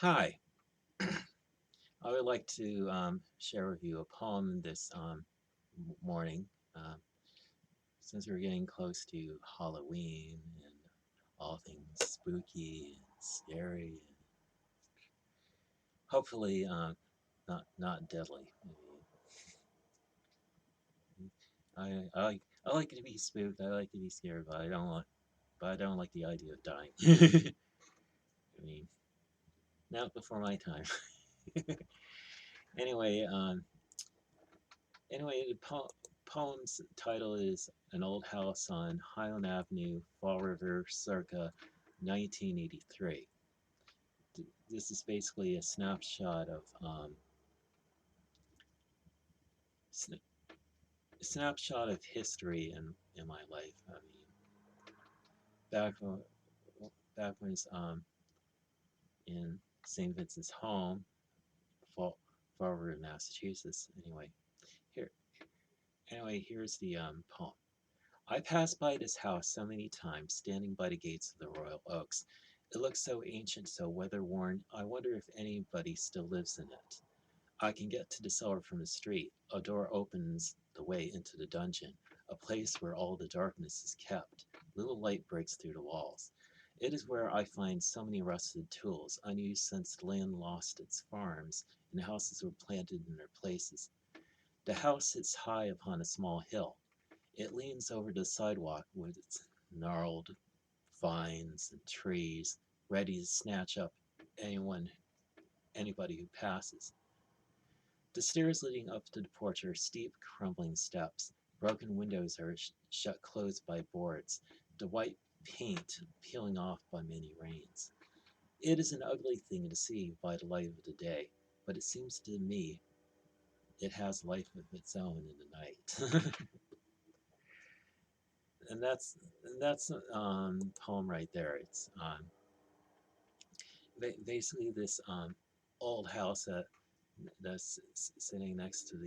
Hi, I would like to share with you a poem this morning. Uh, since we're getting close to Halloween and all things spooky and scary, and hopefully not deadly. I like to be spooked. I like to be scared, but I don't like the idea of dying. I mean, not before my time. anyway, um, Anyway, the poem's title is An Old House on Highland Avenue, Fall River, circa 1983. This is basically a snapshot of sn- snapshot of history in my life. I mean, back when back when it's in St. Vincent's home, Fall, Fall River, Massachusetts. Here here's the poem. I passed by this house so many times, standing by the gates of the Royal Oaks. It looks so ancient, so weather-worn, I wonder if anybody still lives in it. I can get to the cellar from the street. A door opens the way into the dungeon, a place where all the darkness is kept. Little light breaks through the walls. It is where I find so many rusted tools, unused since the land lost its farms and houses were planted in their places. The house sits high upon a small hill. It leans over the sidewalk with its gnarled vines and trees, ready to snatch up anyone, anybody who passes. The stairs leading up to the porch are steep, crumbling steps. Broken windows are shut closed by boards, the white paint peeling off by many rains. It is an ugly thing to see by the light of the day, but it seems to me it has life of its own in the night. and that's poem right there. It's basically this old house that's sitting next to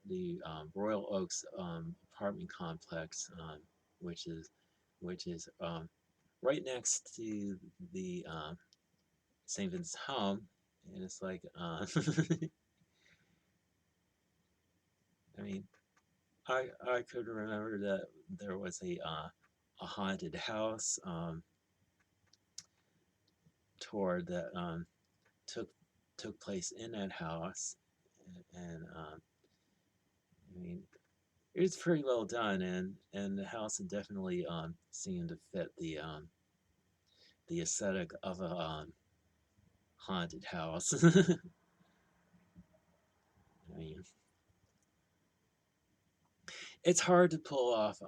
the Royal Oaks apartment complex, which is which is right next to the St. Vincent's home, and it's like I mean I could remember that there was a haunted house tour that took took place in that house, and I mean it was pretty well done, and the house definitely seemed to fit the aesthetic of a haunted house. I mean, it's hard to pull off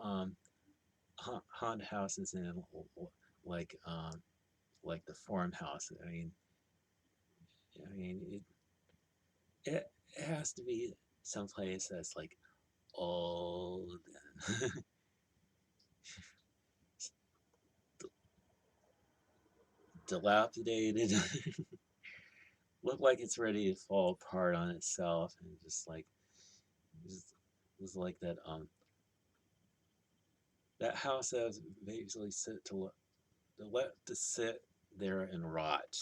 haunted houses in like um, like the farmhouse. I mean it has to be someplace that's like old and dilapidated, look like it's ready to fall apart on itself, and just was like that house that was basically sit to let to sit there and rot.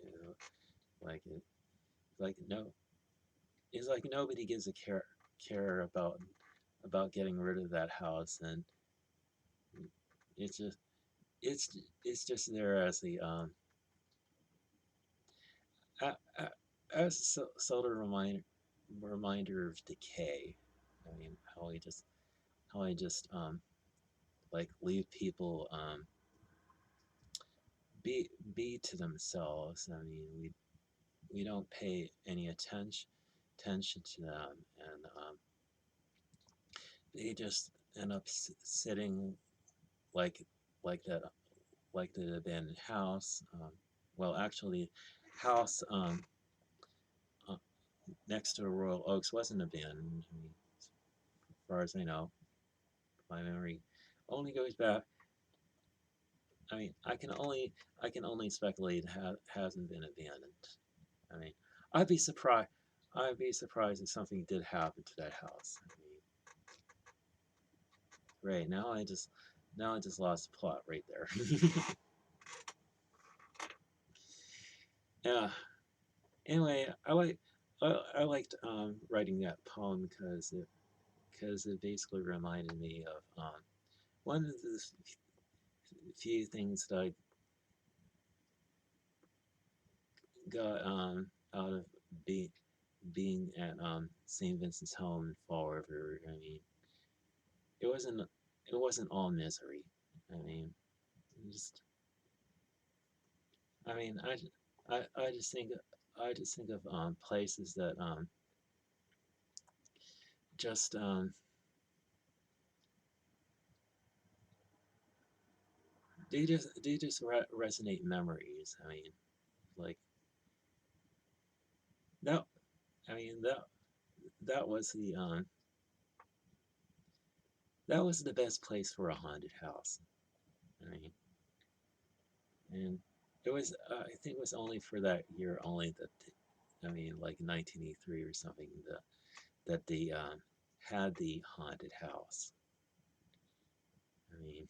You know, like it, like no, it's like nobody gives a care about getting rid of that house, and it's just it's just there as the a- a- as a sort of reminder of decay. I mean, how I just like leave people be to themselves. I mean, we don't pay any attention to them, and they just end up sitting like like that like the abandoned house. Well, actually, house uh, next to Royal Oaks wasn't abandoned. I mean, as far as I know, my memory only goes back. I mean, I can only speculate it hasn't been abandoned. I mean, I'd be surprised. I'd be surprised if something did happen to that house. I mean, great. Now I just lost the plot right there. Yeah. Anyway, I liked writing that poem because it basically reminded me of one of the few things that I got out of be, being at St. Vincent's Home in Fall River. I mean, it wasn't it wasn't all misery. I mean, just I mean I just think of places that just resonate memories. I mean, like that. I mean that was that was the best place for a haunted house. I mean, and it was I think it was only for that year only that I mean like 1983 or something that they had the haunted house. I mean,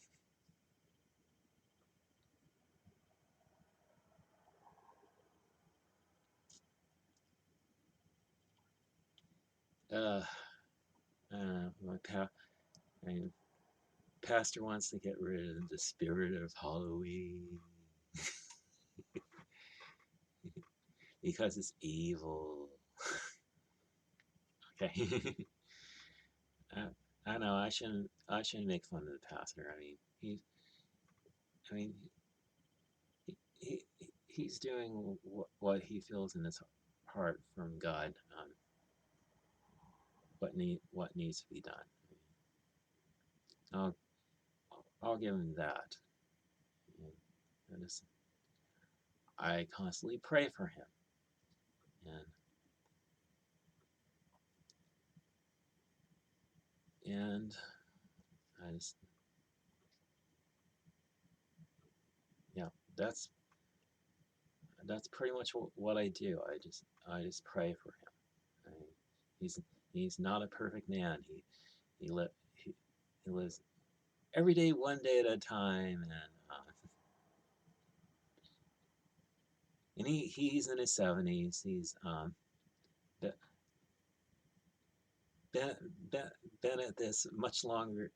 uh, I mean, pastor wants to get rid of the spirit of Halloween because it's evil. Okay. uh, I know I shouldn't make fun of the pastor. I mean I mean he's doing what he feels in his heart from God. What needs to be done. I'll I'll give him that. And I constantly pray for him, and and I just yeah that's that's pretty much what I do. I just pray for him. I mean, he's he's not a perfect man. He li- he, he lives every day one day at a time, and he's in his 70s. He's be- been, been been at this much longer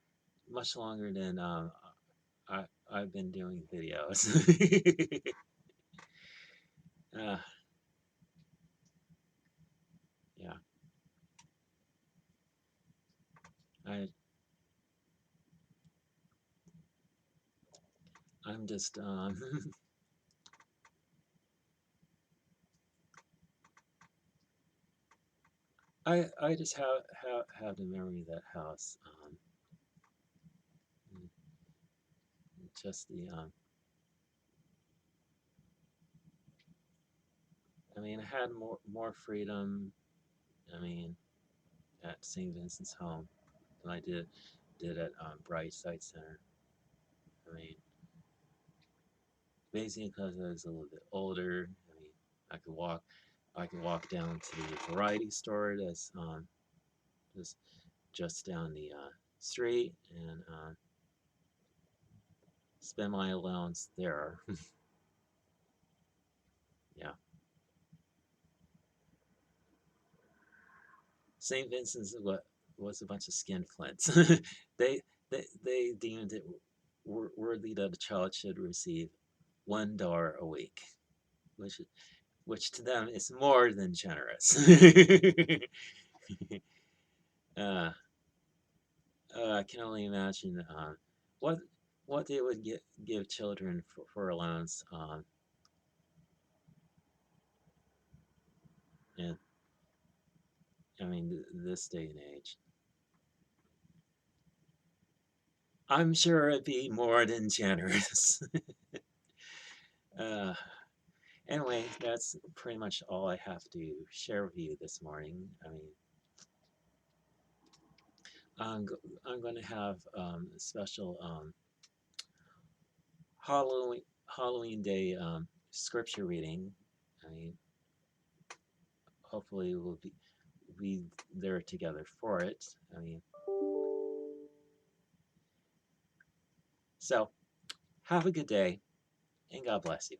than I I've been doing videos. uh, yeah, I I'm just I just have the memory of that house. Just the I mean, I had more freedom. I mean, at St. Vincent's Home than I did at Bright Sight Center. I mean, basically because I was a little bit older. I mean, I could walk I could walk down to the variety store that's just just down the street and spend my allowance there. Yeah, St. Vincent's was a bunch of skinflints. they they deemed it worthy that a child should receive $1 a week, which to them is more than generous. uh, I can only imagine what they would give children for allowance in I mean this day and age. I'm sure it'd be more than generous. uh, anyway, that's pretty much all I have to share with you this morning. I mean, I'm going to have a special Halloween Day scripture reading. I mean, hopefully we'll be there together for it. I mean, so have a good day and God bless you.